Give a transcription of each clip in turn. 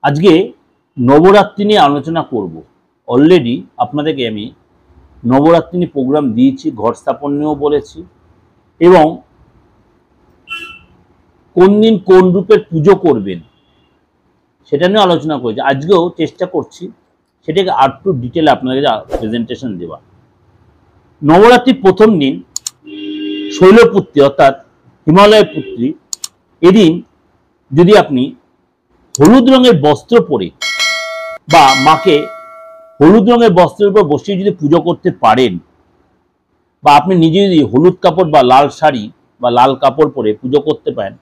আজকে নবরাত্রি নিয়ে আলোচনা করব। অলরেডি আপনাদেরকে আমি নবরাত্রি নিয়ে প্রোগ্রাম দিয়েছি, ঘর স্থাপন নিয়েও বলেছি এবং কোন দিন কোন রূপের পুজো করবেন সেটা নিয়ে আলোচনা করেছি। আজকেও চেষ্টা করছি সেটাকে আর একটু ডিটেল আপনাদের প্রেজেন্টেশন দেওয়া। নবরাত্রির প্রথম দিন শৈলপুত্রী অর্থাৎ হিমালয়ের পুত্রী, এদিন যদি আপনি হলুদ রঙের বস্ত্র পরে বা মাকে হলুদ রঙের বস্ত্রের উপর বসিয়ে যদি পুজো করতে পারেন, বা আপনি নিজে যদি হলুদ কাপড় বা লাল শাড়ি বা লাল কাপড় পরে পুজো করতে পারেন,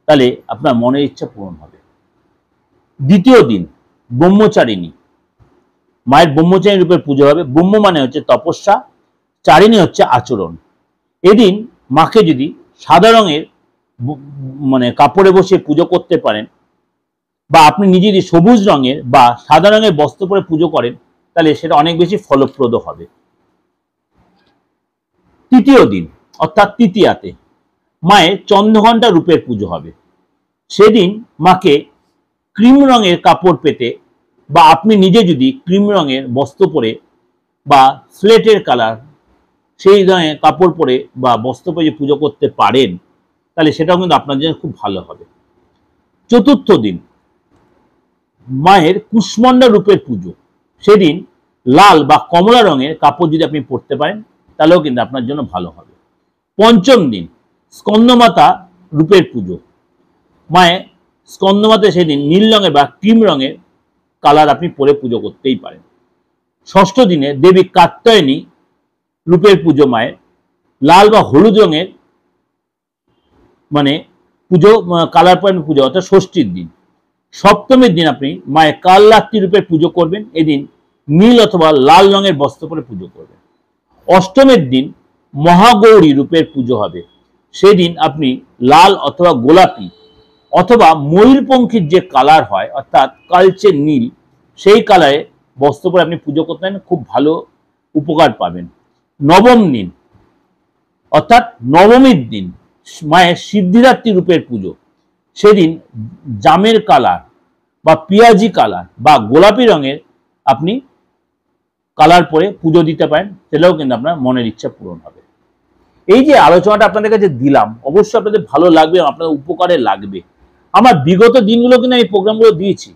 তাহলে আপনার মনের ইচ্ছা পূরণ হবে। দ্বিতীয় দিন ব্রহ্মচারিণী, মায়ের ব্রহ্মচারিণী রূপের পুজো হবে। ব্রহ্ম মানে হচ্ছে তপস্যা, চারিণী হচ্ছে আচরণ। এদিন মাকে যদি সাদা রঙের মানে কাপড়ে বসে পুজো করতে পারেন, বা আপনি নিজে যদি সবুজ রঙের বা সাদা রঙের বস্ত্র পরে পুজো করেন, তাহলে সেটা অনেক বেশি ফলপ্রদ হবে। তৃতীয় দিন অর্থাৎ তৃতীয়াতে মায়ের চন্দ্রঘণ্টা রূপের পুজো হবে। সেদিন মাকে ক্রিম রঙের কাপড় পেতে বা আপনি নিজে যদি ক্রিম রঙের বস্ত্র পরে বা স্লেটের কালার সেই রঙের কাপড় পরে বা বস্ত্র পরে পুজো করতে পারেন, তাহলে সেটাও কিন্তু আপনার জন্য খুব ভালো হবে। চতুর্থ দিন মায়ের কুষ্মান্ডা রূপের পুজো। সেদিন লাল বা কমলা রঙের কাপড় যদি আপনি পরতে পারেন, তাহলেও কিন্তু আপনার জন্য ভালো হবে। পঞ্চম দিন স্কন্দমাতা রূপের পুজো। মায়ের স্কন্দমাতা সেদিন নীল রঙের বা ক্রিম রঙের কালার আপনি পরে পুজো করতেই পারেন। ষষ্ঠ দিনে দেবী কাত্যায়নী রূপের পুজো মায়ের, লাল বা হলুদ রঙের মানে পুজো কালার পরে পুজো, অর্থাৎ ষষ্ঠীর দিন। সপ্তমীর দিন আপনি মায়ের কালরাত্রি রূপের পুজো করবেন। এদিন নীল অথবা লাল রঙের বস্ত্র পরে পুজো করবেন। অষ্টমের দিন মহাগৌরী রূপের পুজো হবে। সেদিন আপনি লাল অথবা গোলাপি অথবা ময়ূরপঙ্খীর যে কালার হয় অর্থাৎ কালচে নীল, সেই কালারে বস্ত্র পরে আপনি পুজো করতে পারেন, খুব ভালো উপকার পাবেন। নবম দিন অর্থাৎ নবমীর দিন মায়ের সিদ্ধিদাত্রী রূপের পুজো। সেদিন জামের কালার বা পেঁয়াজি কালার বা গোলাপি রঙের আপনি কালার পরে পুজো দিতে পারেন, সেটাও কিন্তু আপনার মনের ইচ্ছা পূরণ হবে। এই যে আলোচনাটা আপনাদের কাছে দিলাম, অবশ্যই আপনাদের ভালো লাগবে, আপনাদের উপকারে লাগবে। আমার বিগত দিনগুলো কিন্তু আমি প্রোগ্রামগুলো দিয়েছি,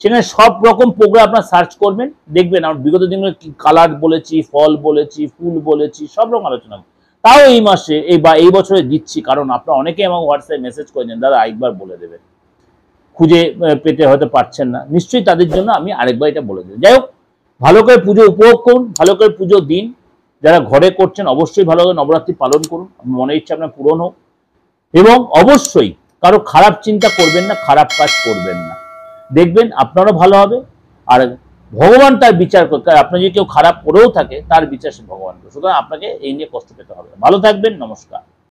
সেখানে সব রকম প্রোগ্রাম আপনার সার্চ করবেন, দেখবেন আমার বিগত দিনগুলো কি কালার বলেছি, ফল বলেছি, ফুল বলেছি, সব রকম আলোচনা। তাও এই মাসে এই বছরে দিচ্ছি, কারণ আপনারা অনেকেই আমার হোয়াটসঅ্যাপে মেসেজ করেছেন, দাদা আরেকবার বলে দেবেন, খুঁজে পেতে হয়তো পারছেন না। নিশ্চয়ই তাদের জন্য আমি আরেকবার এটা বলে দেব। যাই হোক, ভালো করে পুজো উপভোগ করুন, ভালো করে পুজো দিন। যারা ঘরে করছেন অবশ্যই ভালো করে নবরাত্রি পালন করুন, মনের ইচ্ছা আপনার পূরণ হোক। এবং অবশ্যই কারো খারাপ চিন্তা করবেন না, খারাপ কাজ করবেন না, দেখবেন আপনারও ভালো হবে। আর ভগবান তার বিচার করতে, আপনার যদি কেউ খারাপ করেও থাকে তার বিচার সে ভগবান করে। সুতরাং আপনাকে এই নিয়ে কষ্ট পেতে হবে। ভালো থাকবেন, নমস্কার।